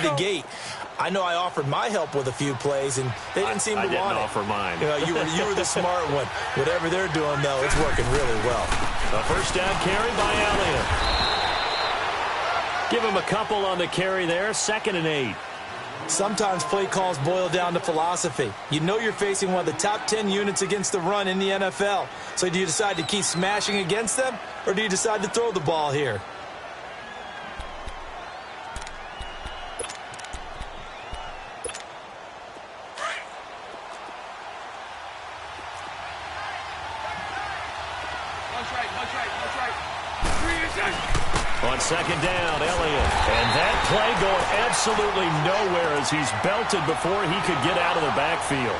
of the gate. I know I offered my help with a few plays, and they didn't seem to want it. I didn't offer mine. You were the smart one. Whatever they're doing, though, it's working really well. A first down carry by Elliott. Give him a couple on the carry there. 2nd and 8. Sometimes play calls boil down to philosophy. You know you're facing one of the top 10 units against the run in the NFL. So do you decide to keep smashing against them, or do you decide to throw the ball here? On 2nd down, Elliott. And that play going absolutely nowhere as he's belted before he could get out of the backfield.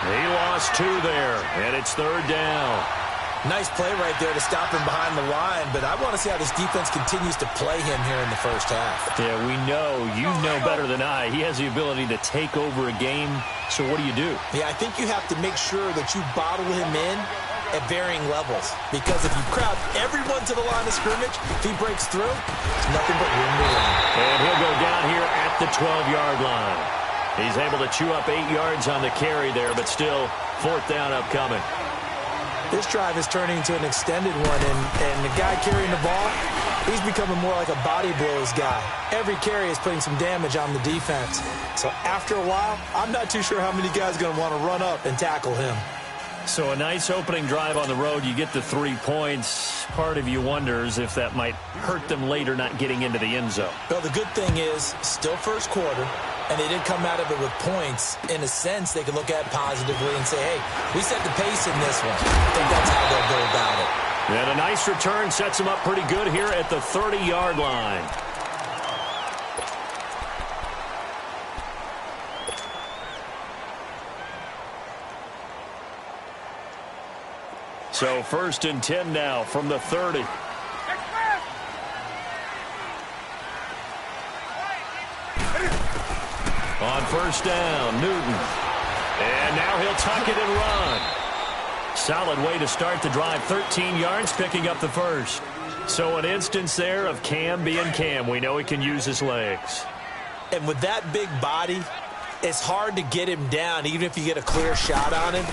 He lost 2 there, and it's 3rd down. Nice play right there to stop him behind the line, but I want to see how this defense continues to play him here in the first half. Yeah, you know better than I. He has the ability to take over a game, so what do you do? Yeah, I think you have to make sure that you bottle him in at varying levels, because if you crowd everyone to the line of scrimmage, if he breaks through, it's nothing but room to run. And he'll go down here at the 12-yard line. He's able to chew up 8 yards on the carry there, but still 4th down upcoming. This drive is turning into an extended one, and the guy carrying the ball, he's becoming more like a body blows guy. Every carry is putting some damage on the defense. So after a while, I'm not too sure how many guys are going to want to run up and tackle him. So a nice opening drive on the road. You get the 3 points. Part of you wonders if that might hurt them later not getting into the end zone. Well, the good thing is, still first quarter, and they did come out of it with points. In a sense, they could look at it positively and say, hey, we set the pace in this one. I think that's how they'll go about it. And a nice return sets them up pretty good here at the 30-yard line. So 1st and 10 now from the 30. On 1st down, Newton. And now he'll tuck it and run. Solid way to start the drive. 13 yards, picking up the first. So an instance there of Cam being Cam. We know he can use his legs. And with that big body, it's hard to get him down, even if you get a clear shot on him.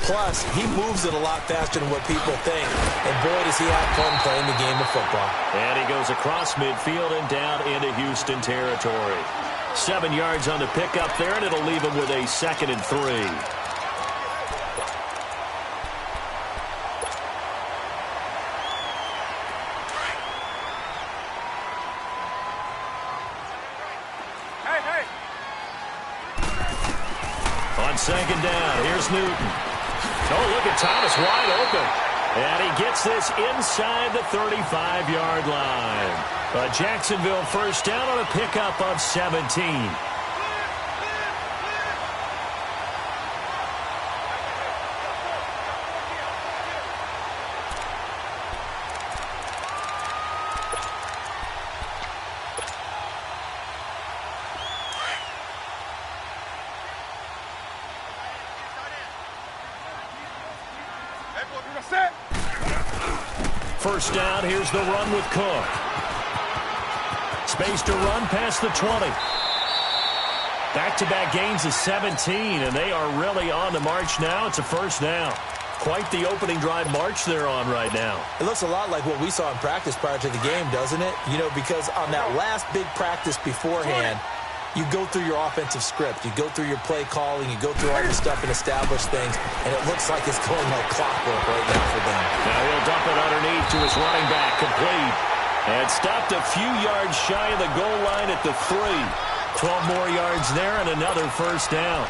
Plus, he moves it a lot faster than what people think. And boy, does he have fun playing the game of football. And he goes across midfield and down into Houston territory. 7 yards on the pickup there, and it'll leave him with a 2nd and 3. On 2nd down, here's Newton. Oh, look at Thomas wide open. And he gets this inside the 35-yard line. A Jacksonville first down on a pickup of 17. First down, here's the run with Cook. Space to run past the 20. Back-to-back gains of 17, and they are really on the march now. It's a first down. Quite the opening drive march they're on right now. It looks a lot like what we saw in practice prior to the game, doesn't it? You know, because on that last big practice beforehand, you go through your offensive script. You go through your play calling. You go through all the stuff and establish things. And it looks like it's going like clockwork right now for them. Now he'll dump it underneath to his running back, complete. And stopped a few yards shy of the goal line at the 3. 12 more yards there and another first down.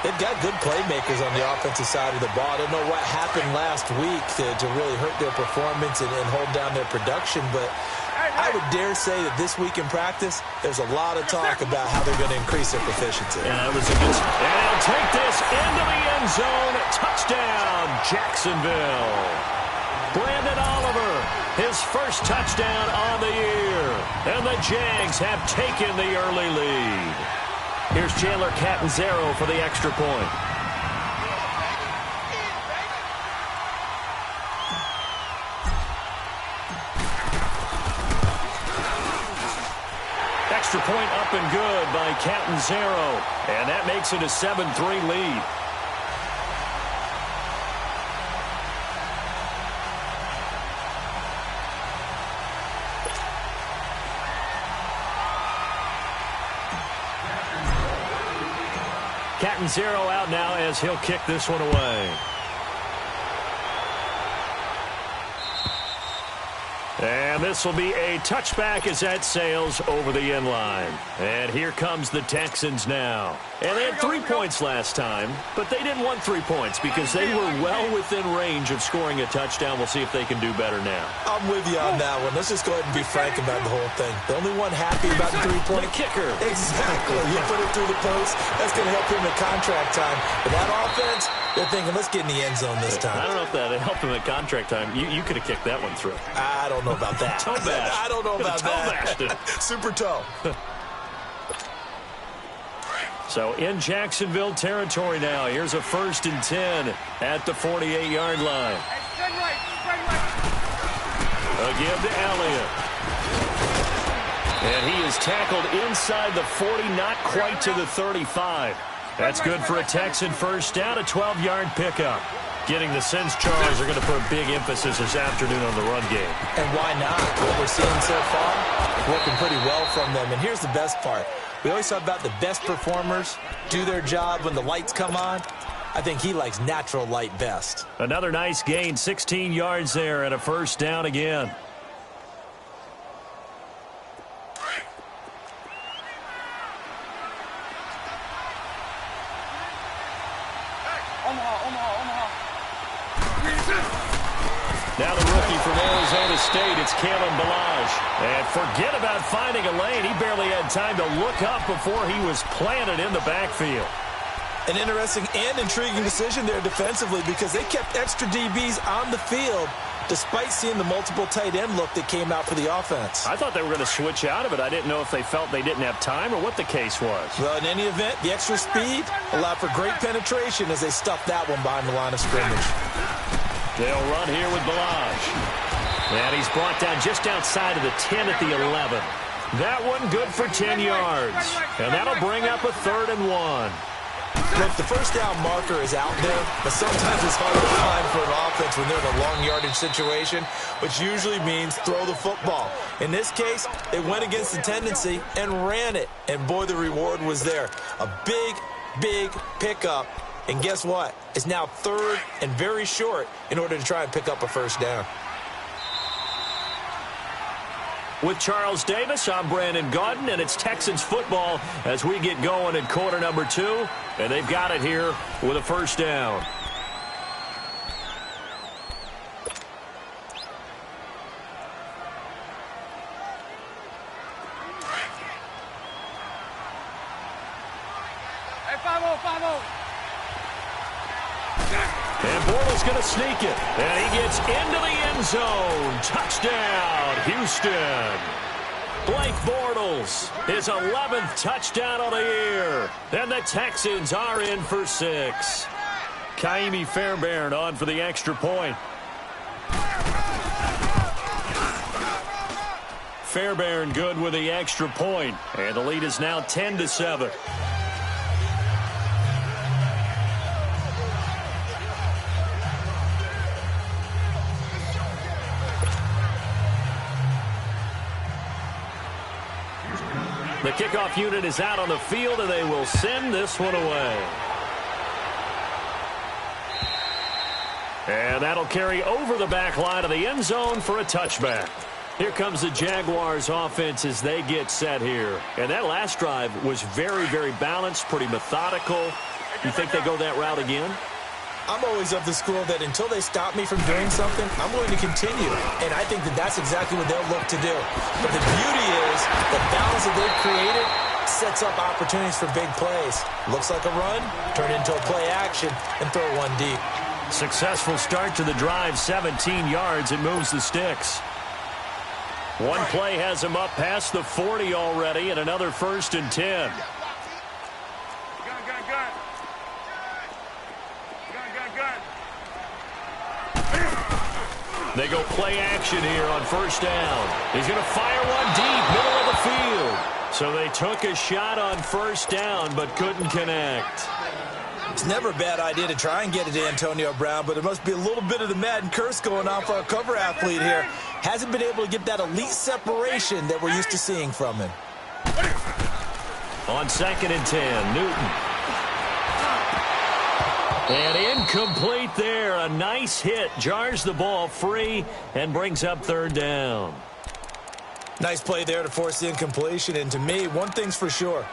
They've got good playmakers on the offensive side of the ball. I don't know what happened last week to really hurt their performance and hold down their production, but I would dare say that this week in practice, there's a lot of talk about how they're going to increase their proficiency. And that was a good. And he'll take this into the end zone. Touchdown, Jacksonville. Brandon Oliver, his first touchdown on the year. And the Jags have taken the early lead. Here's Chandler Catanzaro for the extra point. extra point up and good by Catanzaro. And that makes it a 7-3 lead. Catanzaro out now as he'll kick this one away. And this will be a touchback as that sails over the end line. And here comes the Texans now. And they had 3 points last time, but they didn't want 3 points because they were well within range of scoring a touchdown. We'll see if they can do better now. I'm with you on that one. Let's just go ahead and be frank about the whole thing. The only one happy about the 3-point kicker. Exactly. You put it through the post. That's going to help him at contract time. But that offense, they're thinking, let's get in the end zone this time. I don't know if that helped him at contract time. You could have kicked that one through. I don't know about that. Toe bash. I don't know about that. Super toe. So in Jacksonville territory now. Here's a 1st and 10 at the 48-yard line. Again to Elliott. And he is tackled inside the 40, not quite to the 35. That's good for a Texan first down, a 12-yard pickup. Getting the sense Charles are going to put a big emphasis this afternoon on the run game. And why not? What we're seeing so far, working pretty well from them. And here's the best part. We always talk about the best performers do their job when the lights come on. I think he likes natural light best. Another nice gain, 16 yards there and a first down again. Now the rookie from Arizona State, it's Kalen Ballage. And forget about finding a lane. He barely had time to look up before he was planted in the backfield. An interesting and intriguing decision there defensively because they kept extra DBs on the field despite seeing the multiple tight end look that came out for the offense. I thought they were going to switch out of it. I didn't know if they felt they didn't have time or what the case was. Well, in any event, the extra speed allowed for great penetration as they stuffed that one behind the line of scrimmage. They'll run here with Ballage. And he's brought down just outside of the 10 at the 11. That one good for 10 yards. And that'll bring up a 3rd and 1. Look, the first down marker is out there, but sometimes it's hard to find for an offense when they're in a long yardage situation, which usually means throw the football. In this case, they went against the tendency and ran it. And boy, the reward was there. A big, big pickup. And guess what? It's now 3rd and very short in order to try and pick up a first down. With Charles Davis, I'm Brandon Gaudin, and it's Texans football as we get going in quarter number 2. And they've got it here with a first down. And Bortles going to sneak it. And he gets into the end zone. Touchdown, Houston. Blake Bortles, his 11th touchdown of the year. And the Texans are in for 6. Kaimi Fairbairn on for the extra point. Fairbairn good with the extra point. And the lead is now 10-7. The kickoff unit is out on the field, and they will send this one away. And that'll carry over the back line of the end zone for a touchback. Here comes the Jaguars offense as they get set here. And that last drive was very, very balanced, pretty methodical. You think they go that route again? I'm always of the school that until they stop me from doing something, I'm going to continue. And I think that that's exactly what they'll look to do. But the beauty is the balance that they've created sets up opportunities for big plays. Looks like a run, turn into a play action, and throw one deep. Successful start to the drive, 17 yards. It moves the sticks. One play has him up past the 40 already, and another 1st and 10. They go play action here on first down. He's going to fire one deep, middle of the field. So they took a shot on first down, but couldn't connect. It's never a bad idea to try and get it to Antonio Brown, but there must be a little bit of the Madden curse going on for our cover athlete here. Hasn't been able to get that elite separation that we're used to seeing from him. On 2nd and 10, Newton. And incomplete there. A nice hit. Jars the ball free and brings up 3rd down. Nice play there to force the incompletion. And to me, one thing's for sure.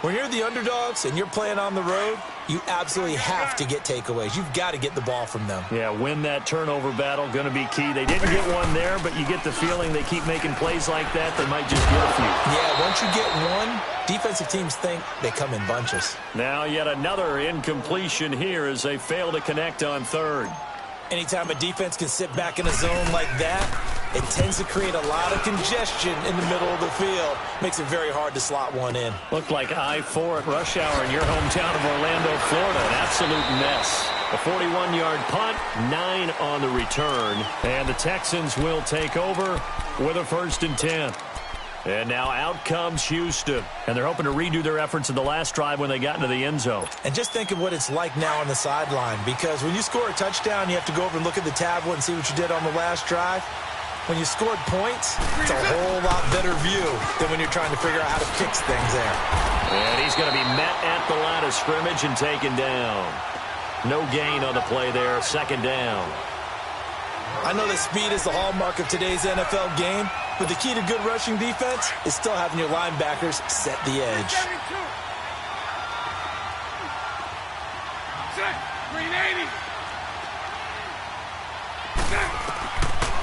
When you're the underdogs and you're playing on the road, you absolutely have to get takeaways. You've got to get the ball from them. Yeah, win that turnover battle, going to be key. They didn't get one there, but you get the feeling they keep making plays like that, they might just get a few. Yeah, once you get one, defensive teams think they come in bunches. Now yet another incompletion here as they fail to connect on 3rd. Anytime a defense can sit back in a zone like that, it tends to create a lot of congestion in the middle of the field. Makes it very hard to slot one in. Looked like I-4 at rush hour in your hometown of Orlando, Florida. An absolute mess. A 41-yard punt, 9 on the return. And the Texans will take over with a 1st and 10. And now out comes Houston. And they're hoping to redo their efforts in the last drive when they got into the end zone. And just think of what it's like now on the sideline. Because when you score a touchdown, you have to go over and look at the tablet and see what you did on the last drive. When you scored points, it's a whole lot better view than when you're trying to figure out how to fix things there. And he's going to be met at the line of scrimmage and taken down. No gain on the play there, 2nd down. I know that speed is the hallmark of today's NFL game, but the key to good rushing defense is still having your linebackers set the edge.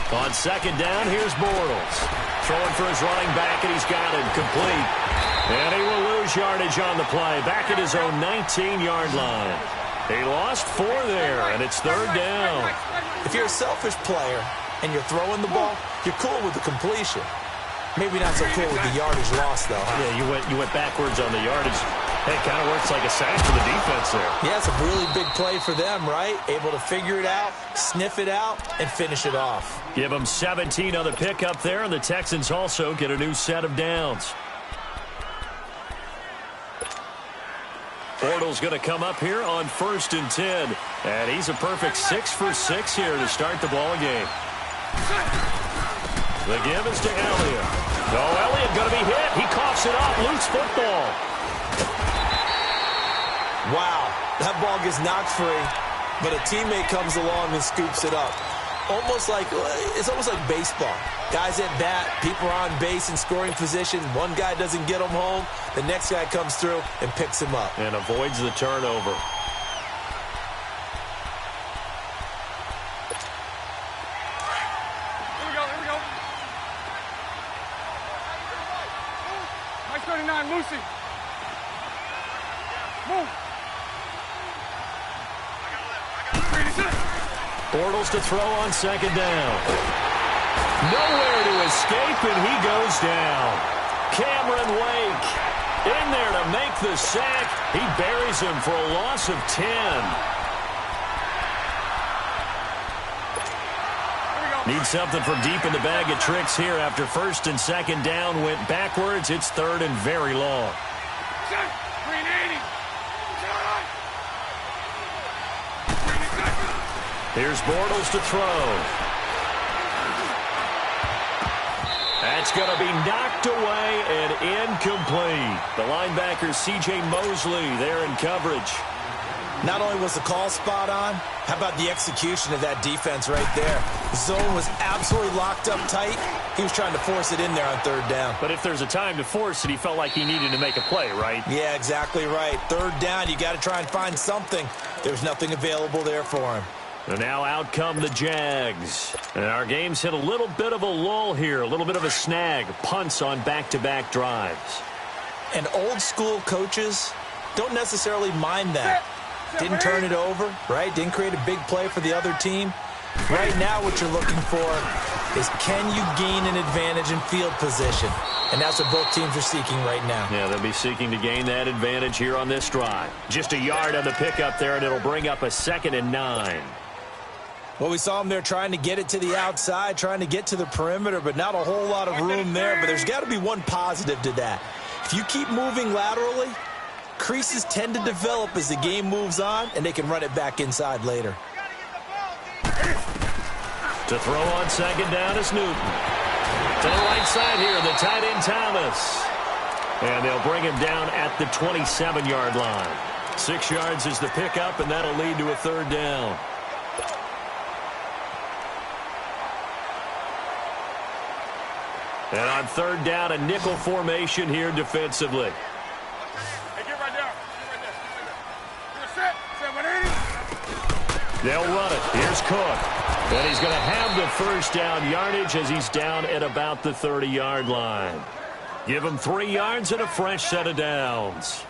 On 2nd down, here's Bortles. Throwing for his running back, and he's got it complete. And he will lose yardage on the play. Back at his own 19-yard line. He lost 4 there, and it's 3rd down. If you're a selfish player and you're throwing the ball, you're cool with the completion. Maybe not so cool with the yardage loss, though. Huh? Yeah, you went backwards on the yardage. It kind of works like a sack for the defense there. Yeah, it's a really big play for them, right? Able to figure it out, sniff it out, and finish it off. Give them 17 on the pickup there, and the Texans also get a new set of downs. Bortles going to come up here on 1st and 10. And he's a perfect 6 for 6 here to start the ball game. The give is to Elliott. Oh, Elliott going to be hit. He coughs it up. Loose football. Wow, that ball gets knocked free, but a teammate comes along and scoops it up. It's almost like baseball. Guys at bat, people are on base in scoring position. One guy doesn't get them home. The next guy comes through and picks him up. And avoids the turnover. Here we go. Nice 39, Lucy. Move. Bortles to throw on 2nd down. Nowhere to escape, and he goes down. Cameron Wake in there to make the sack. He buries him for a loss of 10. Need something from deep in the bag of tricks here after 1st and 2nd down went backwards. It's 3rd and very long. Here's Bortles to throw. That's going to be knocked away and incomplete. The linebacker, C.J. Mosley, there in coverage. Not only was the call spot on, how about the execution of that defense right there? The zone was absolutely locked up tight. He was trying to force it in there on 3rd down. But if there's a time to force it, he felt like he needed to make a play, right? Yeah, exactly right. 3rd down, you got to try and find something. There's nothing available there for him. And now out come the Jags. And our game's hit a little bit of a lull here, a little bit of a snag. Punts on back-to-back drives. And old-school coaches don't necessarily mind that. Didn't turn it over, right? Didn't create a big play for the other team. Right now what you're looking for is can you gain an advantage in field position? And that's what both teams are seeking right now. Yeah, they'll be seeking to gain that advantage here on this drive. Just a yard on the pickup there, and it'll bring up a 2nd and 9. Well, we saw him there trying to get it to the outside, trying to get to the perimeter, but not a whole lot of room there. But there's got to be one positive to that. If you keep moving laterally, creases tend to develop as the game moves on, and they can run it back inside later. To throw on second down is Newton. To the right side here, the tight end Thomas. And they'll bring him down at the 27-yard line. 6 yards is the pickup, and that'll lead to a third down. And on third down, a nickel formation here defensively. Hey, get right there. Get right there. You're set. Set 180. They'll run it. Here's Cook. And he's going to have the first down yardage as he's down at about the 30-yard line. Give him 3 yards and a fresh set of downs.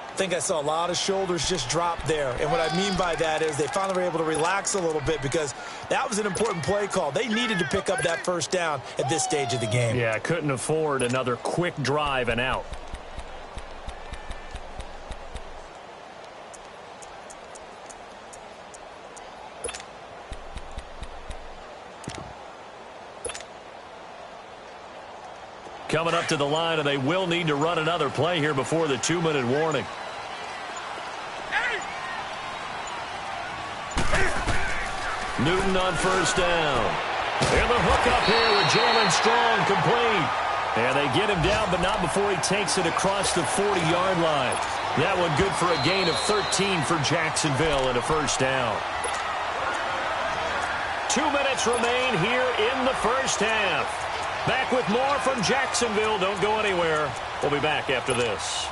I think I saw a lot of shoulders just drop there. And what I mean by that is they finally were able to relax a little bit because that was an important play call. They needed to pick up that first down at this stage of the game. Yeah, couldn't afford another quick drive and out. Coming up to the line, and they will need to run another play here before the 2-minute warning. Newton on first down. And the hook up here with Jalen Strong complete. And they get him down, but not before he takes it across the 40-yard line. That one good for a gain of 13 for Jacksonville and a first down. 2 minutes remain here in the first half. Back with more from Jacksonville. Don't go anywhere. We'll be back after this.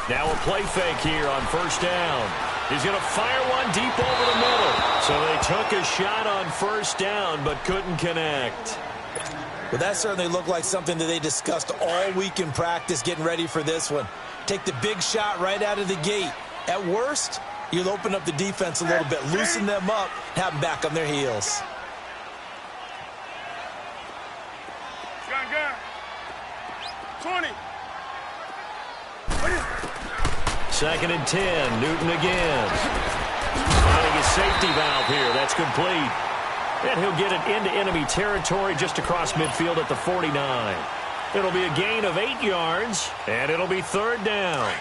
Now a play fake here on first down. He's going to fire one deep over the middle. So they took a shot on first down but couldn't connect. Well, that certainly looked like something that they discussed all week in practice getting ready for this one. Take the big shot right out of the gate. At worst, you'll open up the defense a little bit, loosen them up, have them back on their heels. Gun. 20. Second and 10. Newton again. Finding his safety valve here. That's complete. And he'll get it into enemy territory just across midfield at the 49. It'll be a gain of 8 yards, and it'll be third down.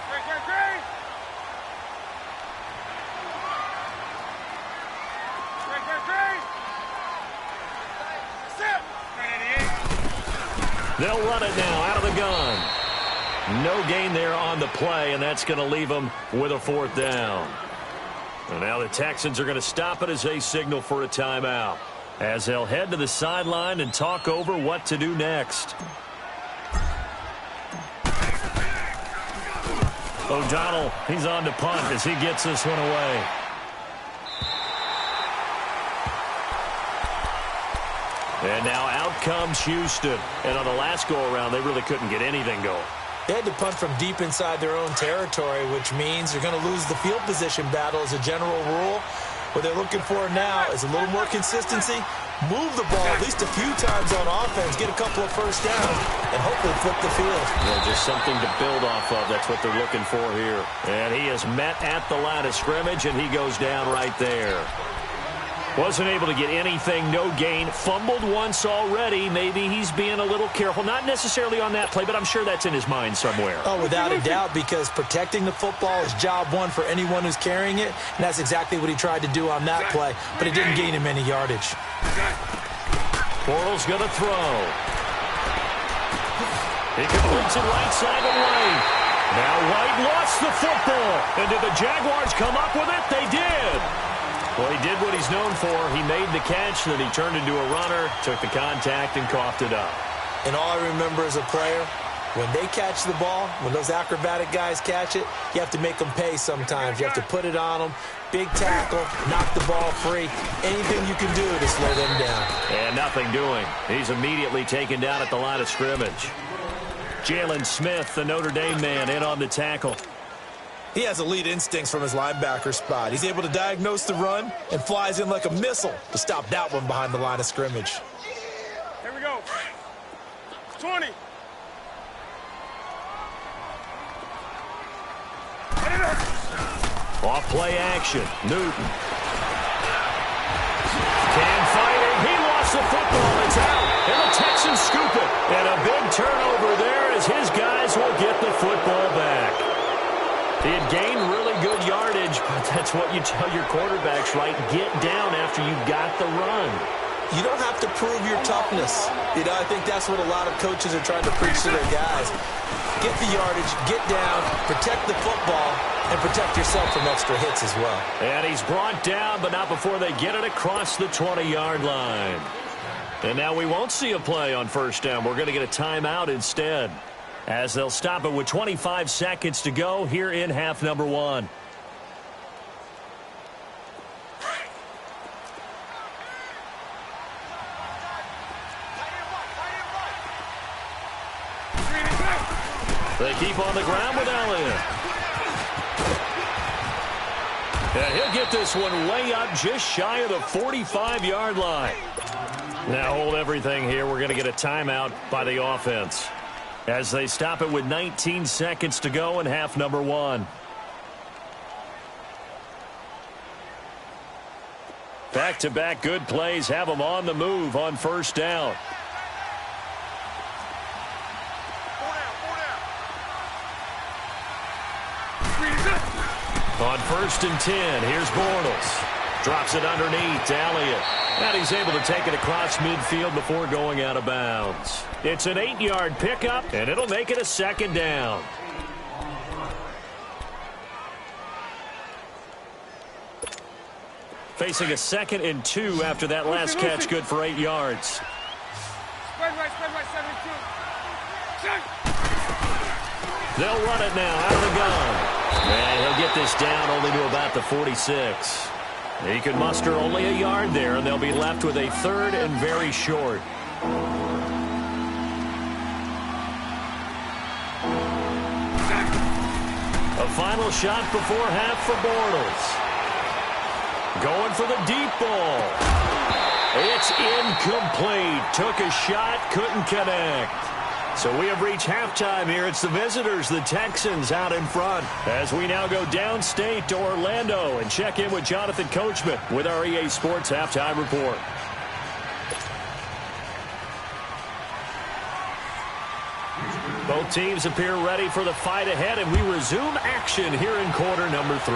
They'll run it now out of the gun. No gain there on the play, and that's going to leave them with a fourth down. And now the Texans are going to stop it as they signal for a timeout, as they'll head to the sideline and talk over what to do next. O'Donnell, he's on to punt as he gets this one away. And now out comes Houston. And on the last go-around, they really couldn't get anything going. They had to punt from deep inside their own territory, which means they're going to lose the field position battle as a general rule. What they're looking for now is a little more consistency, move the ball at least a few times on offense, get a couple of first downs, and hopefully flip the field. Yeah, just something to build off of. That's what they're looking for here. And he is met at the line of scrimmage, and he goes down right there. Wasn't able to get anything, no gain. Fumbled once already. Maybe he's being a little careful. Not necessarily on that play, but I'm sure that's in his mind somewhere. Oh, without a doubt, because protecting the football is job one for anyone who's carrying it, and that's exactly what he tried to do on that play, but it didn't gain him any yardage. Bortles going to throw. He completes it right side to White. Now White lost the football. And did the Jaguars come up with it? They did. Well, he did what he's known for. He made the catch, then he turned into a runner, took the contact, and coughed it up. And all I remember as a player, when they catch the ball, when those acrobatic guys catch it, you have to make them pay sometimes. You have to put it on them. Big tackle, knock the ball free. Anything you can do to slow them down. And nothing doing. He's immediately taken down at the line of scrimmage. Jalen Smith, the Notre Dame man, in on the tackle. He has elite instincts from his linebacker spot. He's able to diagnose the run and flies in like a missile to stop that one behind the line of scrimmage. Here we go. 20. Off play action. Newton. Can fight it. He lost the football. It's out. And the Texans scoop it. And a big turnover there as his guys will get the football back. He had gained really good yardage, but that's what you tell your quarterbacks, right? Get down after you got the run. You don't have to prove your toughness. You know, I think that's what a lot of coaches are trying to preach to their guys. Get the yardage, get down, protect the football, and protect yourself from extra hits as well. And he's brought down, but not before they get it across the 20-yard line. And now we won't see a play on first down. We're going to get a timeout instead, as they'll stop it with 25 seconds to go here in half number one. They keep on the ground with Elliott. And he'll get this one way up just shy of the 45-yard line. Now hold everything here. We're going to get a timeout by the offense, as they stop it with 19 seconds to go in half number one. Back-to-back good plays have them on the move on first down. On first and 10, here's Bortles. Drops it underneath to Elliott. And he's able to take it across midfield before going out of bounds. It's an 8-yard pickup, and it'll make it a second down. Facing a 2nd and 2 after that last catch, good for 8 yards. Spread right, 72. They'll run it now out of the gun. And he'll get this down only to about the 46. He can muster only a yard there, and they'll be left with a 3rd and very short. A final shot before half for Bortles. Going for the deep ball. It's incomplete. Took a shot, couldn't connect. So we have reached halftime here. It's the visitors, the Texans, out in front, as we now go downstate to Orlando and check in with Jonathan Coachman with our EA Sports Halftime Report. Both teams appear ready for the fight ahead, and we resume action here in quarter number 3.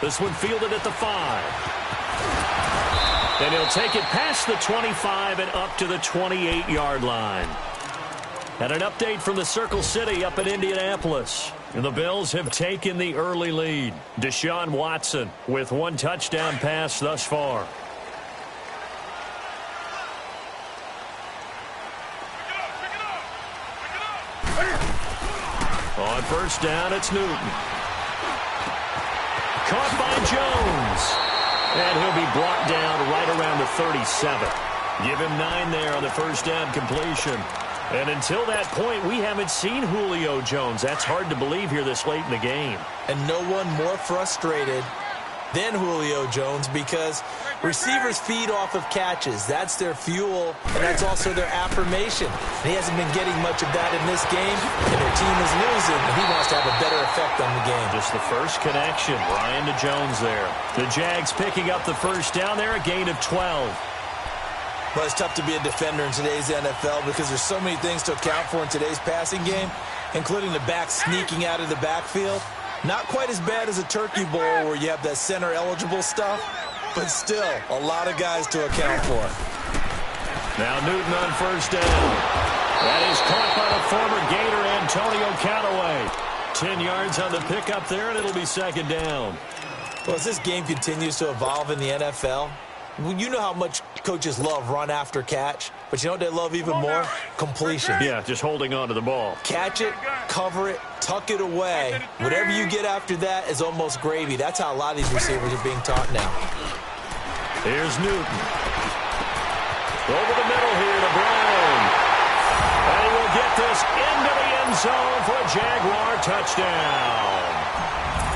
This one fielded at the 5. And he'll take it past the 25 and up to the 28-yard line. And an update from the Circle City up in Indianapolis. The Bills have taken the early lead. Deshaun Watson with 1 touchdown pass thus far. On first down, it's Newton. Caught by Jones. And he'll be brought down right around the 37. Give him 9 there on the first down completion. And until that point, we haven't seen Julio Jones. That's hard to believe here this late in the game. And no one more frustrated than Julio Jones, because receivers feed off of catches. That's their fuel, and that's also their affirmation. And he hasn't been getting much of that in this game, and their team is losing, and he wants to have a better effect on the game. Just the first connection, Ryan to Jones there. The Jags picking up the first down there, a gain of 12. Well, it's tough to be a defender in today's NFL because there's so many things to account for in today's passing game, including the back sneaking out of the backfield. Not quite as bad as a turkey bowl where you have that center-eligible stuff, but still a lot of guys to account for. Now Newton on first down. That is caught by the former Gator Antonio Callaway. 10 yards on the pickup there, and it'll be second down. Well, as this game continues to evolve in the NFL, you know how much coaches love run after catch, but you know what they love even more? Completion. Yeah, just holding on to the ball. Catch it, cover it, tuck it away. Whatever you get after that is almost gravy. That's how a lot of these receivers are being taught now. Here's Newton. Over the middle here to Brown. And he will get this into the end zone for a Jaguar touchdown.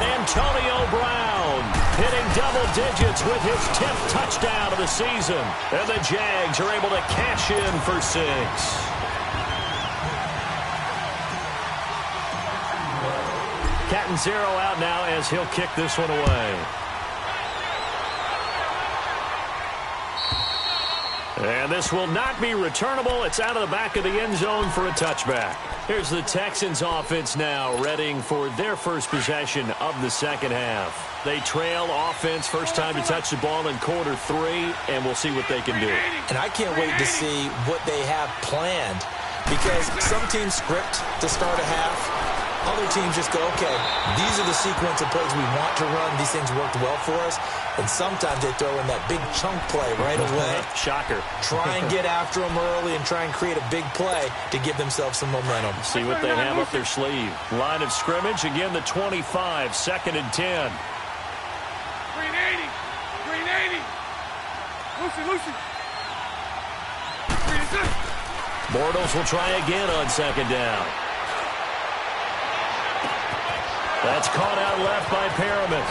Antonio Brown hitting double digits with his 10th touchdown of the season. And the Jags are able to cash in for 6. Cat and zero out now as he'll kick this one away. And this will not be returnable. It's out of the back of the end zone for a touchback. Here's the Texans offense now, readying for their first possession of the second half. They trail offense, first time to touch the ball in quarter 3, and we'll see what they can do. And I can't wait to see what they have planned, because some teams script to start a half. Other teams just go, okay, these are the sequence of plays we want to run. These things worked well for us. And sometimes they throw in that big chunk play right away. Shocker. Try and get after them early and try and create a big play to give themselves some momentum. See what they have up their sleeve. Line of scrimmage, again the 25, 2nd and 10. Green 80. Green 80. Lucy. Green is good. Bortles will try again on 2nd down. That's caught out left by Perriman.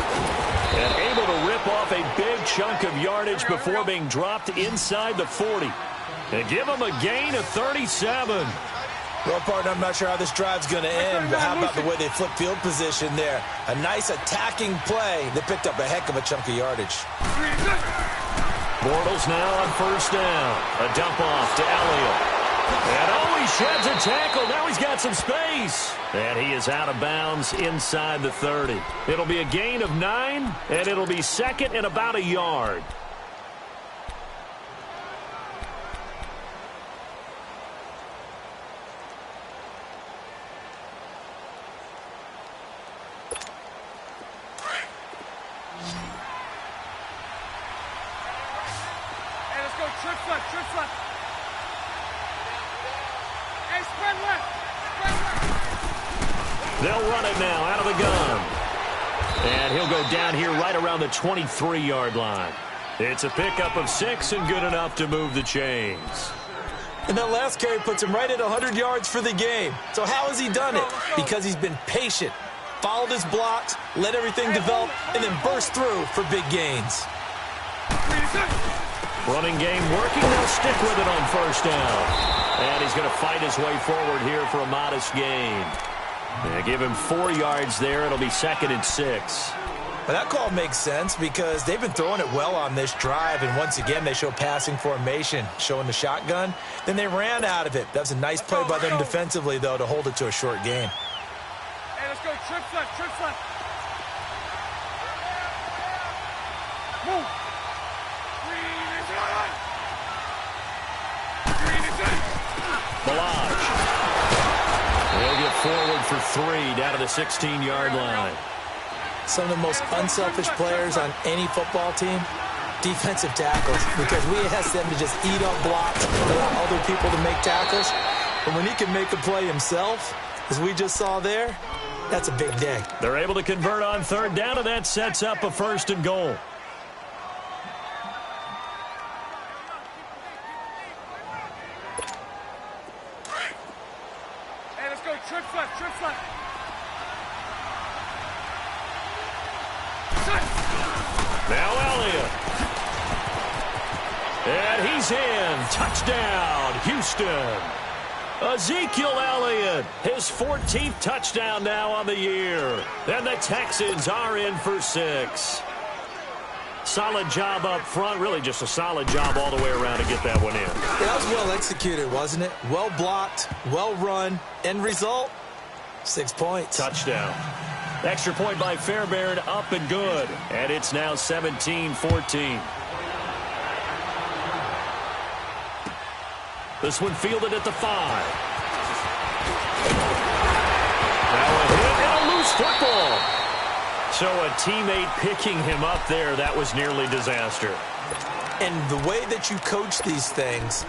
And able to rip off a big chunk of yardage before being dropped inside the 40. And give him a gain of 37. Well, partner, I'm not sure how this drive's going to end, but how about the way they flip field position there? A nice attacking play. They picked up a heck of a chunk of yardage. Bortles now on 1st down. A dump off to Elliott. And he sheds a tackle. Now he's got some space. And he is out of bounds inside the 30. It'll be a gain of 9, and it'll be 2nd and about a yard. Hey, let's go. Trips left. Hey, spread left. They'll run it now out of the gun. And he'll go down here right around the 23-yard line. It's a pickup of 6 and good enough to move the chains. And that last carry puts him right at 100 yards for the game. So how has he done it? Because he's been patient, followed his blocks, let everything develop, and then burst through for big gains. Running game working. They'll stick with it on 1st down. And he's going to fight his way forward here for a modest gain. They give him 4 yards there. It'll be 2nd and 6. Well, that call makes sense because they've been throwing it well on this drive, and once again they show passing formation, showing the shotgun. Then they ran out of it. That was a nice play by them defensively, though, to hold it to a short game. Hey, let's go. Trips left. Move. Green is in. Balaj. He'll get forward for 3 down to the 16-yard line. Some of the most unselfish players on any football team, defensive tackles, because we ask them to just eat up blocks and allow other people to make tackles. But when he can make a play himself, as we just saw there, that's a big day. They're able to convert on 3rd down, and that sets up a 1st and goal. Hey, let's go. Trips left. Now Elliott. And he's in. Touchdown, Houston. Ezekiel Elliott, his 14th touchdown now on the year. And the Texans are in for 6. Solid job up front. Really just a solid job all the way around to get that one in. Yeah, that was well executed, wasn't it? Well blocked, well run. End result, 6 points. Touchdown. Extra point by Fairbairn, up and good. And it's now 17-14. This one fielded at the 5. Now a hit and a loose football. So a teammate picking him up there, that was nearly disaster. And the way that you coach these things,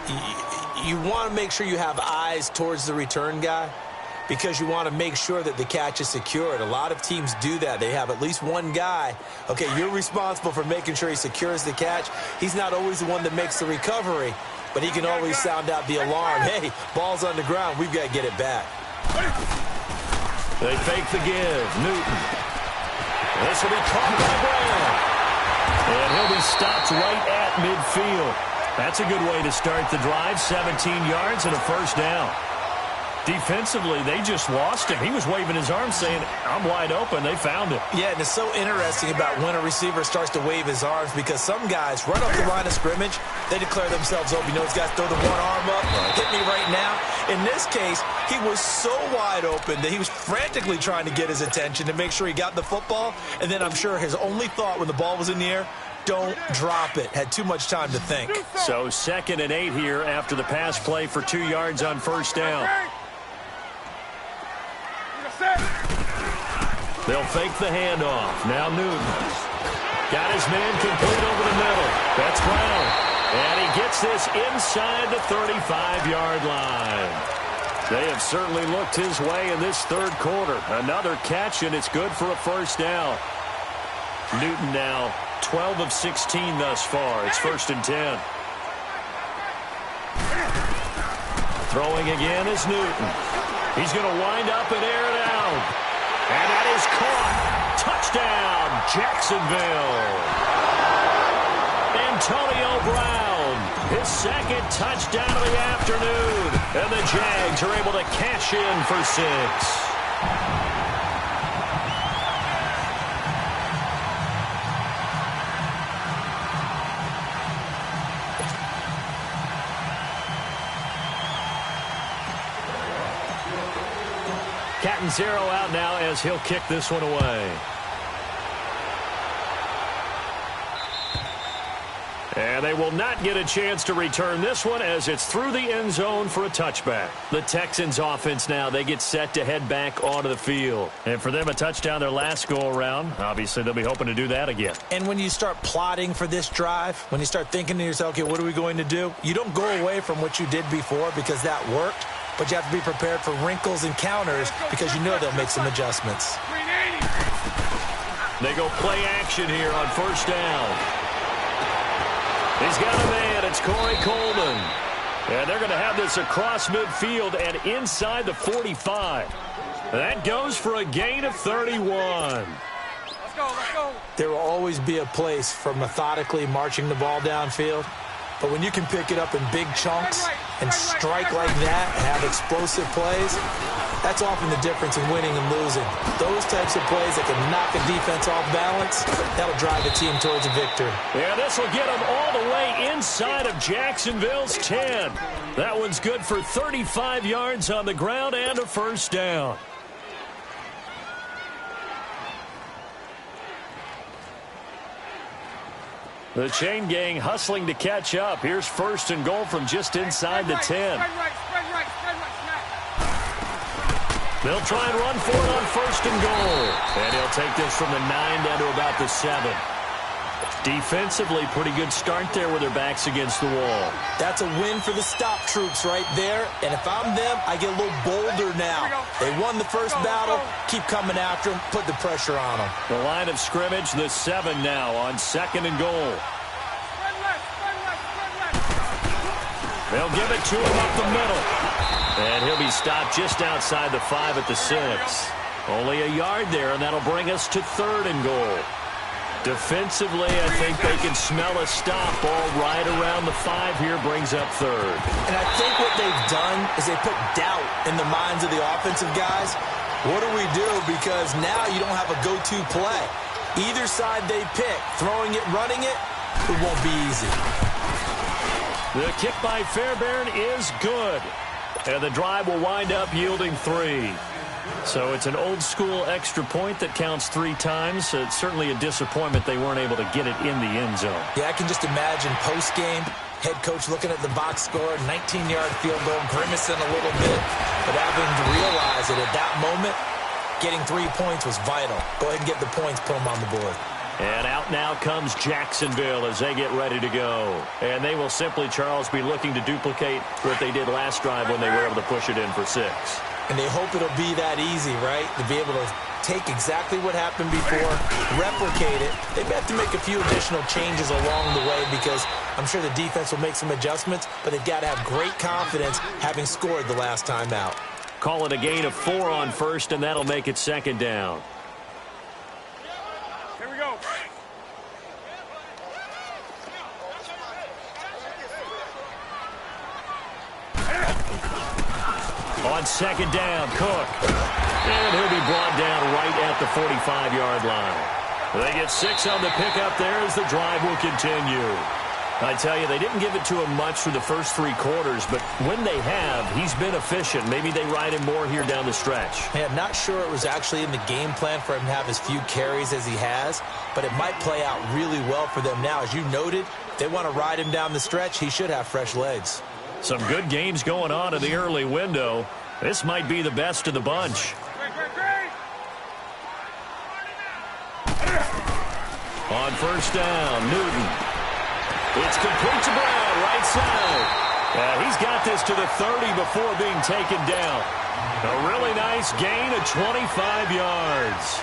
you want to make sure you have eyes towards the return guy, because you want to make sure that the catch is secured. A lot of teams do that. They have at least one guy. Okay, you're responsible for making sure he secures the catch. He's not always the one that makes the recovery, but he can always sound out the alarm. Hey, ball's on the ground. We've got to get it back. They fake the give. Newton. This will be caught by Brown. And he'll be stopped right at midfield. That's a good way to start the drive. 17 yards and a first down. Defensively, they just lost him. He was waving his arms saying, I'm wide open. They found him. Yeah, and it's so interesting about when a receiver starts to wave his arms because some guys, right off the line of scrimmage, they declare themselves open. You know, these guys throw the one arm up, hit me right now. In this case, he was so wide open that he was frantically trying to get his attention to make sure he got the football. And then I'm sure his only thought when the ball was in the air, don't drop it. Had too much time to think. So 2nd and 8 here after the pass play for 2 yards on first down. They'll fake the handoff. Now Newton. Got his man complete over the middle. That's Brown. And he gets this inside the 35-yard line. They have certainly looked his way in this third quarter. Another catch, and it's good for a first down. Newton now 12 of 16 thus far. It's 1st and 10. Throwing again is Newton. He's going to wind up and air it out. And that is caught. Touchdown, Jacksonville. Antonio Brown, his 2nd touchdown of the afternoon. And the Jags are able to cash in for 6. Catanzaro out now as he'll kick this one away. And they will not get a chance to return this one as it's through the end zone for a touchback. The Texans offense now, they get set to head back onto the field. And for them, a touchdown their last go-around. Obviously, they'll be hoping to do that again. And when you start plotting for this drive, when you start thinking to yourself, okay, what are we going to do? You don't go away from what you did before because that worked. But you have to be prepared for wrinkles and counters because you know they'll make some adjustments. They go play action here on first down. He's got a man. It's Corey Coleman. And they're going to have this across midfield and inside the 45. That goes for a gain of 31. Let's go. There will always be a place for methodically marching the ball downfield. But when you can pick it up in big chunks and strike like that and have explosive plays, that's often the difference in winning and losing. Those types of plays that can knock a defense off balance, that'll drive the team towards a victory. Yeah, this will get them all the way inside of Jacksonville's 10. That one's good for 35 yards on the ground and a first down. The chain gang hustling to catch up. Here's 1st and goal from just inside the 10. They'll try and run for it on 1st and goal. And he'll take this from the 9 down to about the 7. Defensively, pretty good start there with their backs against the wall. That's a win for the stop troops right there. And if I'm them, I get a little bolder now. They won the first battle. Keep coming after them. Put the pressure on them. The line of scrimmage, the 7 now on 2nd and goal. They'll give it to him up the middle. And he'll be stopped just outside the 5 at the 6. Only a yard there, and that'll bring us to 3rd and goal. Defensively, I think they can smell a stop. Ball right around the 5 here brings up 3rd. And I think what they've done is they put doubt in the minds of the offensive guys. What do we do? Because now you don't have a go-to play. Either side they pick, throwing it, running it, it won't be easy. The kick by Fairbairn is good. And the drive will wind up yielding 3. So it's an old-school extra point that counts 3 times. It's certainly a disappointment they weren't able to get it in the end zone. Yeah, I can just imagine post-game, head coach looking at the box score, 19-yard field goal, grimacing a little bit, but having to realize that at that moment, getting 3 points was vital. Go ahead and get the points, put them on the board. And out now comes Jacksonville as they get ready to go. And they will simply, Charles, be looking to duplicate what they did last drive when they were able to push it in for 6. And they hope it'll be that easy, right? To be able to take exactly what happened before, replicate it. They may have to make a few additional changes along the way because I'm sure the defense will make some adjustments, but they've got to have great confidence having scored the last time out. Call it a gain of 4 on first, and that'll make it second down. Here we go. On second down, Cook. And he'll be brought down right at the 45-yard line. They get 6 on the pickup there as the drive will continue. I tell you, they didn't give it to him much for the first 3 quarters, but when they have, he's been efficient. Maybe they ride him more here down the stretch. Hey, I'm not sure it was actually in the game plan for him to have as few carries as he has, but it might play out really well for them now. As you noted, if they want to ride him down the stretch, he should have fresh legs. Some good games going on in the early window. This might be the best of the bunch. On first down, Newton. It's complete to Brown, right side. He's got this to the 30 before being taken down. A really nice gain of 25 yards.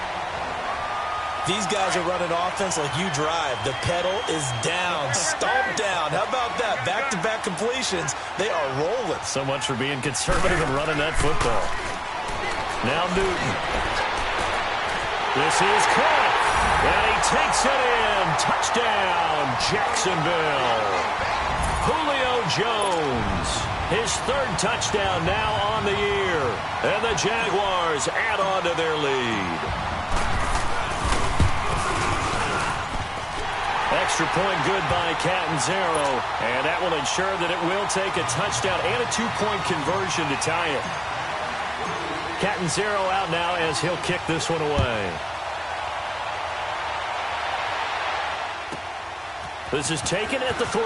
These guys are running offense like you drive. The pedal is down, stomped down. How about that? Back-to-back completions. They are rolling. So much for being conservative and running that football. Now Newton. This is caught. And he takes it in. Touchdown, Jacksonville. Julio Jones. His 3rd touchdown now on the year. And the Jaguars add on to their lead. Extra point good by Catanzaro, and that will ensure that it will take a touchdown and a 2-point conversion to tie it. Catanzaro out now as he'll kick this one away. This is taken at the 3.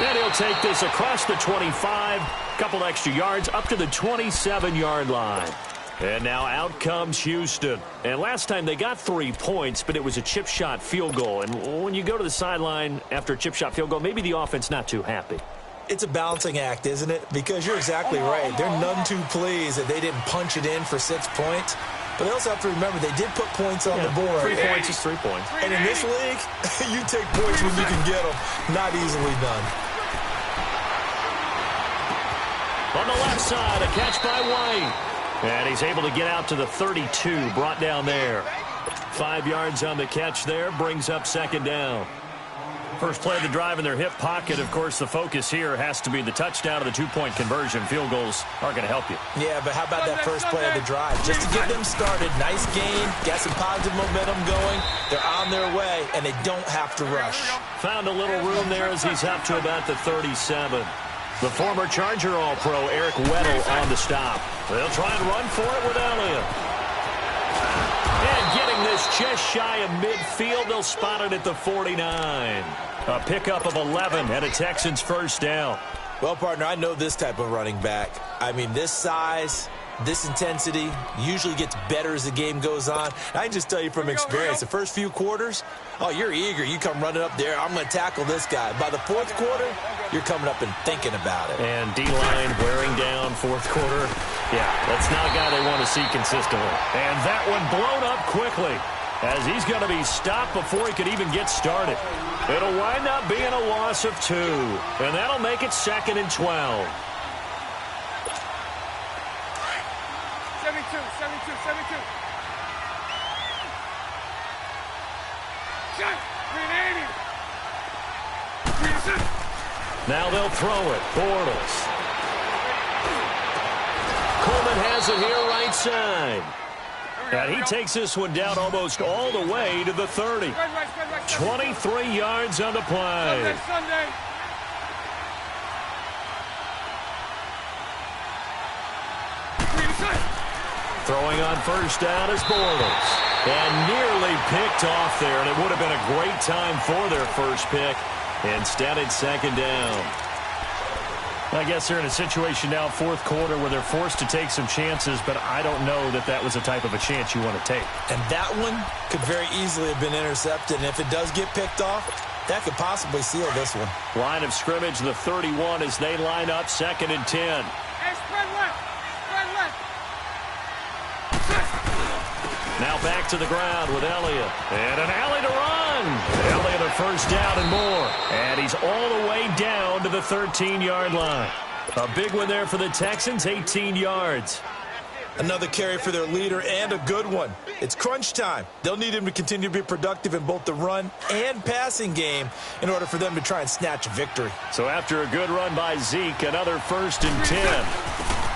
And he'll take this across the 25, couple extra yards up to the 27-yard line. And now out comes Houston. And last time they got 3 points, but it was a chip shot field goal. And when you go to the sideline after a chip shot field goal, maybe the offense not too happy. It's a balancing act, isn't it? Because you're exactly right. They're none too pleased that they didn't punch it in for 6 points. But they also have to remember they did put points on the board. 3 points is 3 points. And in this league, you take points when you can get them. Not easily done. On the left side, a catch by White. And he's able to get out to the 32, brought down there. 5 yards on the catch there, brings up second down. First play of the drive in their hip pocket. Of course, the focus here has to be the touchdown of the 2-point conversion. Field goals aren't going to help you. Yeah, but how about that first play of the drive? Just to get them started, nice gain, got some positive momentum going. They're on their way, and they don't have to rush. Found a little room there as he's up to about the 37. The former Charger All-Pro Eric Weddle on the stop. They'll try and run for it with Elliott. And getting this just shy of midfield, they'll spot it at the 49. A pickup of 11 and a Texans first down. Well, partner, I know this type of running back. I mean, this size, this intensity usually gets better as the game goes on. I can just tell you from experience, the first few quarters, oh, you're eager. You come running up there, I'm going to tackle this guy. By the 4th quarter, you're coming up and thinking about it. And D-line wearing down 4th quarter. Yeah, that's not a guy they want to see consistently. And that one blown up quickly as he's going to be stopped before he could even get started. It'll wind up being a loss of 2, and that'll make it 2nd and 12. 72. Shot. 380. Now they'll throw it. Bortles. Coleman has it here right side. And he takes this one down almost all the way to the 30. 23 yards on the play. Sunday. Throwing on first down is Bortles. And nearly picked off there, and it would have been a great time for their first pick. Instead, it's second down. I guess they're in a situation now, 4th quarter, where they're forced to take some chances, but I don't know that that was the type of a chance you want to take. And that one could very easily have been intercepted, and if it does get picked off, that could possibly seal this one. Line of scrimmage, the 31, as they line up, 2nd and 10. Hey, spread left. Spread left. Now back to the ground with Elliott. And an alley to run. Elliott a first down and more. And he's all the way down to the 13-yard line. A big one there for the Texans, 18 yards. Another carry for their leader and a good one. It's crunch time. They'll need him to continue to be productive in both the run and passing game in order for them to try and snatch a victory. So after a good run by Zeke, another 1st and 10.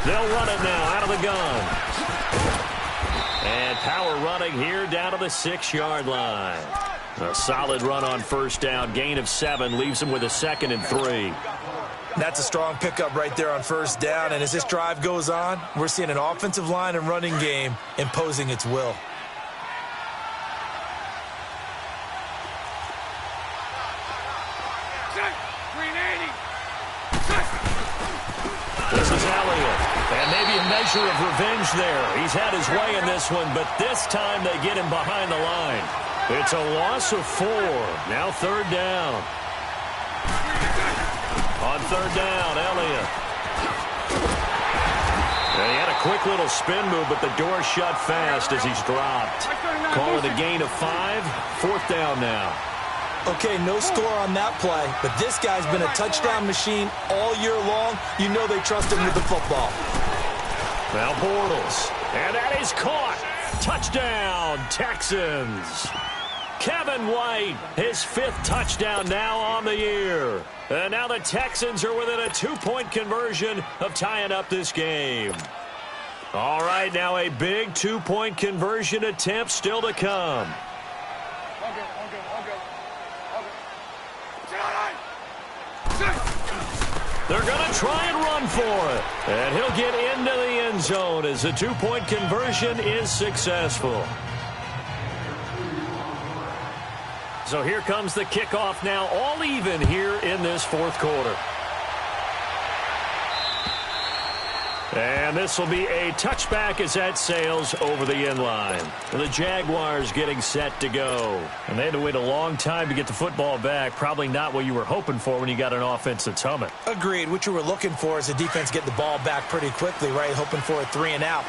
They'll run it now out of the gun. And power running here down to the 6-yard line. A solid run on first down. Gain of 7 leaves him with a 2nd and 3. That's a strong pickup right there on first down. And as this drive goes on, we're seeing an offensive line and running game imposing its will. This is Elliott. And maybe a measure of revenge there. He's had his way in this one, but this time they get him behind the line. It's a loss of 4. Now 3rd down. On 3rd down, Elliott. And he had a quick little spin move, but the door shut fast as he's dropped. Call it a gain of 5. 4th down now. Okay, no score on that play, but this guy's been a touchdown machine all year long. You know they trust him with the football. Now Bortles. And that is caught. Touchdown, Texans. Kevin White, his 5th touchdown now on the year. And now the Texans are within a 2-point conversion of tying up this game. All right, now a big 2-point conversion attempt still to come. They're going to try and run for it. And he'll get into the end zone as the 2-point conversion is successful. So here comes the kickoff now, all even here in this 4th quarter. And this will be a touchback as that sails over the end line. The Jaguars getting set to go. And they had to wait a long time to get the football back. Probably not what you were hoping for when you got an offense that's humming. Agreed. What you were looking for is the defense get the ball back pretty quickly, right? Hoping for a 3 and out.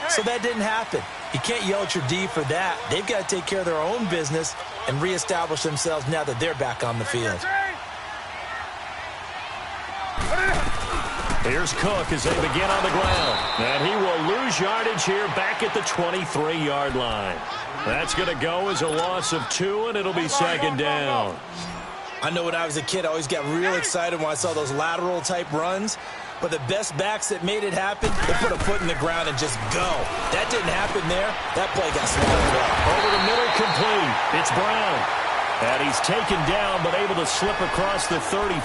So that didn't happen. You can't yell at your D for that. They've got to take care of their own business and reestablish themselves now that they're back on the field. Here's Cook as they begin on the ground. And he will lose yardage here back at the 23-yard line. That's going to go as a loss of 2, and it'll be 2nd down. I know when I was a kid, I always got real excited when I saw those lateral-type runs. But the best backs that made it happen, they put a foot in the ground and just go. That didn't happen there. That play got swallowed up. Over the middle, complete. It's Brown. And he's taken down, but able to slip across the 35.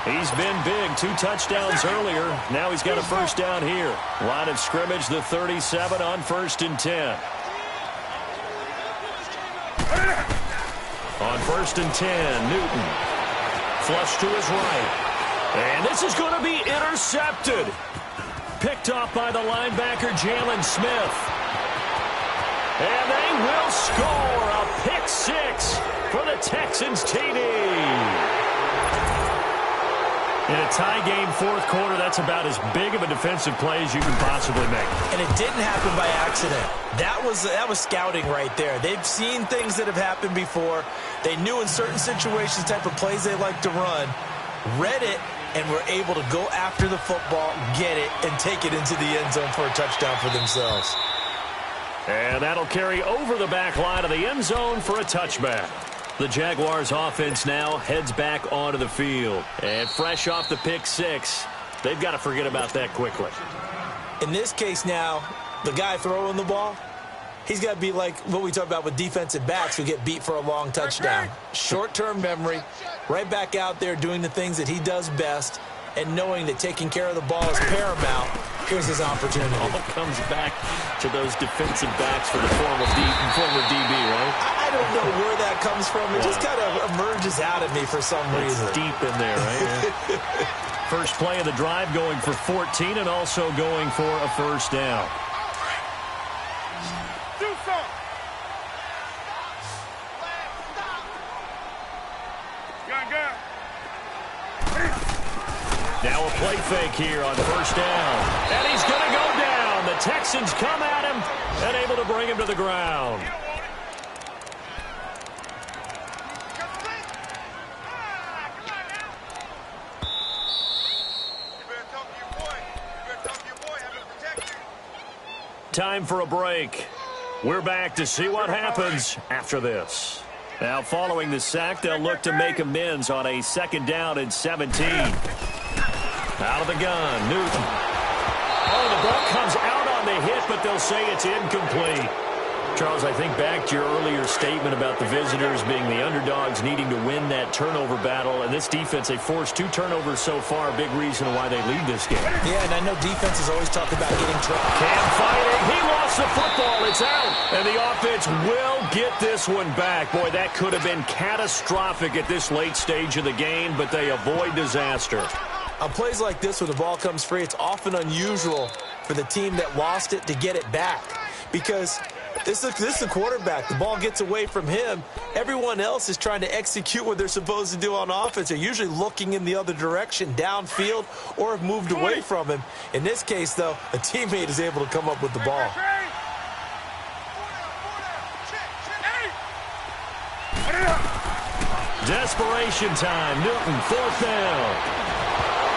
He's been big. 2 touchdowns earlier. Now he's got a first down here. Line of scrimmage, the 37 on 1st and 10. On 1st and 10, Newton. Flush to his right. And this is going to be intercepted. Picked off by the linebacker, Jalen Smith. And they will score a pick 6 for the Texans TD. In a tie game 4th quarter, that's about as big of a defensive play as you can possibly make. And it didn't happen by accident. That was scouting right there. They've seen things that have happened before. They knew in certain situations the type of plays they like to run, read it, and were able to go after the football, get it, and take it into the end zone for a touchdown for themselves. And that'll carry over the back line of the end zone for a touchback. The Jaguars offense now heads back onto the field. And fresh off the pick 6, they've got to forget about that quickly. In this case now, the guy throwing the ball, he's got to be like what we talk about with defensive backs who get beat for a long touchdown. Short-term memory, right back out there doing the things that he does best, and knowing that taking care of the ball is paramount. Here's his opportunity. All comes back to those defensive backs for the former DB, right? I don't know where that comes from. It just kind of emerges out of me for some reason. It's deep in there, right? First play of the drive going for 14 and also going for a first down. Now a play fake here on first down. And he's going to go down. down. The Texans come at him and able to bring him to the ground. Time for a break. We're back to see what happens after this. Now, following the sack, they'll look to make amends on a 2nd down and 17. Out of the gun, Newton. Oh, the ball comes out on the hit, but they'll say it's incomplete. Charles, I think back to your earlier statement about the visitors being the underdogs needing to win that turnover battle. And this defense, they forced 2 turnovers so far, a big reason why they lead this game. Yeah, and I know defenses always talk about getting trapped. Cam fighting. He lost the football. It's out. And the offense will get this one back. Boy, that could have been catastrophic at this late stage of the game, but they avoid disaster. On plays like this where the ball comes free, it's often unusual for the team that lost it to get it back. Because this is the quarterback. The ball gets away from him. Everyone else is trying to execute what they're supposed to do on offense. They're usually looking in the other direction, downfield, or have moved away from him. In this case, though, a teammate is able to come up with the ball. Desperation time. Newton, 4th down.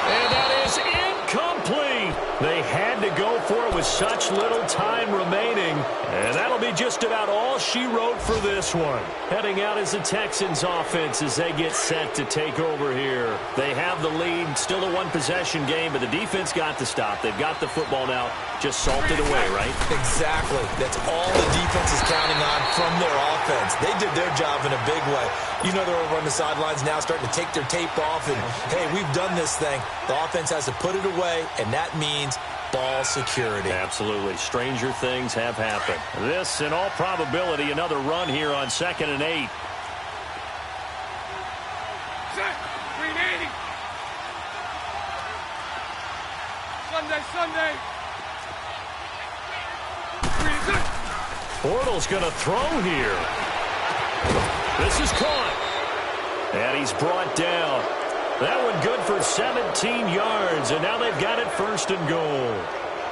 And that is incomplete. They had to go for it with such little time remaining. And that'll be just about all she wrote for this one. Heading out is the Texans offense as they get set to take over here. They have the lead. Still a 1-possession game, but the defense got the stop. They've got the football now. Just salted away, right? Exactly. That's all the defense is counting on from their offense. They did their job in a big way. You know they're over on the sidelines now starting to take their tape off and, hey, we've done this thing. The offense has to put it away, and that means ball security. Absolutely. Stranger things have happened. This, in all probability, another run here on 2nd and 8. Set. 380. Sunday. Bortles going to throw here. This is caught. And he's brought down. That one good for 17 yards, and now they've got it 1st and goal.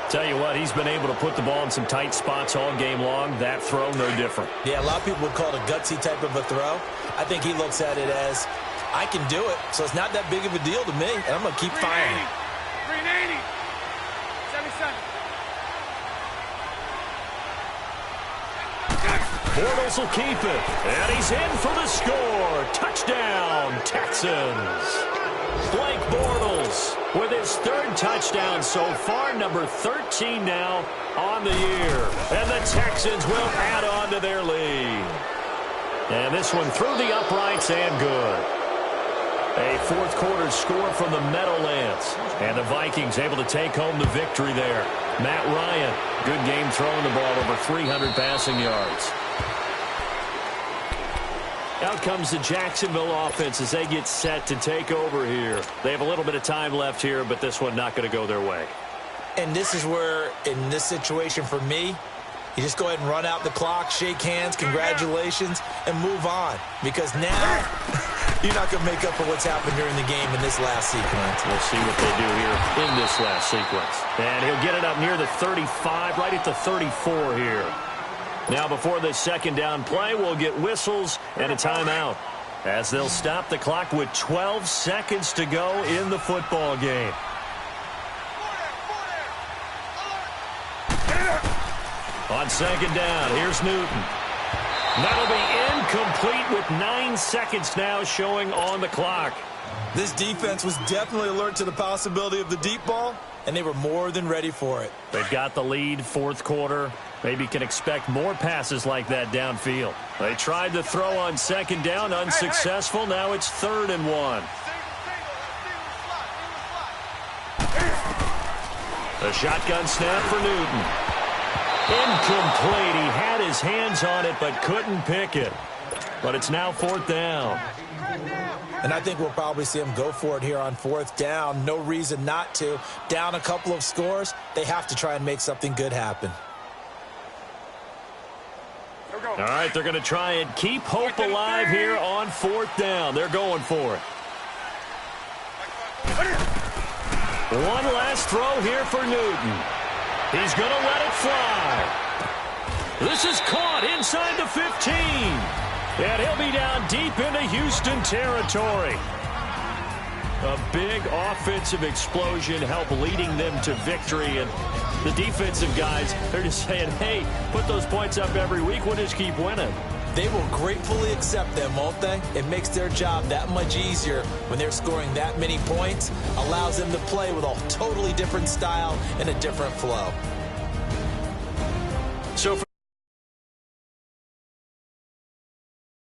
Tell you what, he's been able to put the ball in some tight spots all game long. That throw, no different. Yeah, a lot of people would call it a gutsy type of a throw. I think he looks at it as, I can do it, so it's not that big of a deal to me, and I'm going to keep firing. 380. 77. Bortles will keep it, and he's in for the score. Touchdown, Texans. Blake Bortles with his 3rd touchdown so far, number 13 now on the year. And the Texans will add on to their lead. And this one through the uprights and good. A 4th quarter score from the Meadowlands. And the Vikings able to take home the victory there. Matt Ryan, good game throwing the ball, over 300 passing yards. Out comes the Jacksonville offense as they get set to take over here. They have a little bit of time left here, but this one not going to go their way. And this is where, in this situation for me, you just go ahead and run out the clock, shake hands, congratulations, and move on. Because now, you're not going to make up for what's happened during the game in this last sequence. We'll see what they do here in this last sequence. And he'll get it up near the 35, right at the 34 here. Now, before the 2nd down play, we'll get whistles and a timeout as they'll stop the clock with 12 seconds to go in the football game. On 2nd down, here's Newton. That'll be incomplete with 9 seconds now showing on the clock. This defense was definitely alert to the possibility of the deep ball, and they were more than ready for it. They've got the lead, 4th quarter. Maybe can expect more passes like that downfield. They tried to throw on 2nd down, unsuccessful. Now it's 3rd and 1. The shotgun snap for Newton. Incomplete. He had his hands on it but couldn't pick it. But it's now 4th down. And I think we'll probably see him go for it here on 4th down. No reason not to. Down a couple of scores, they have to try and make something good happen. All right, they're going to try and keep hope alive here on 4th down. They're going for it. One last throw here for Newton. He's going to let it fly. This is caught inside the 15. And he'll be down deep into Houston territory. A big offensive explosion helped leading them to victory. And the defensive guys, they're just saying, hey, put those points up every week. We'll just keep winning. They will gratefully accept them, won't they? It makes their job that much easier when they're scoring that many points. Allows them to play with a totally different style and a different flow. So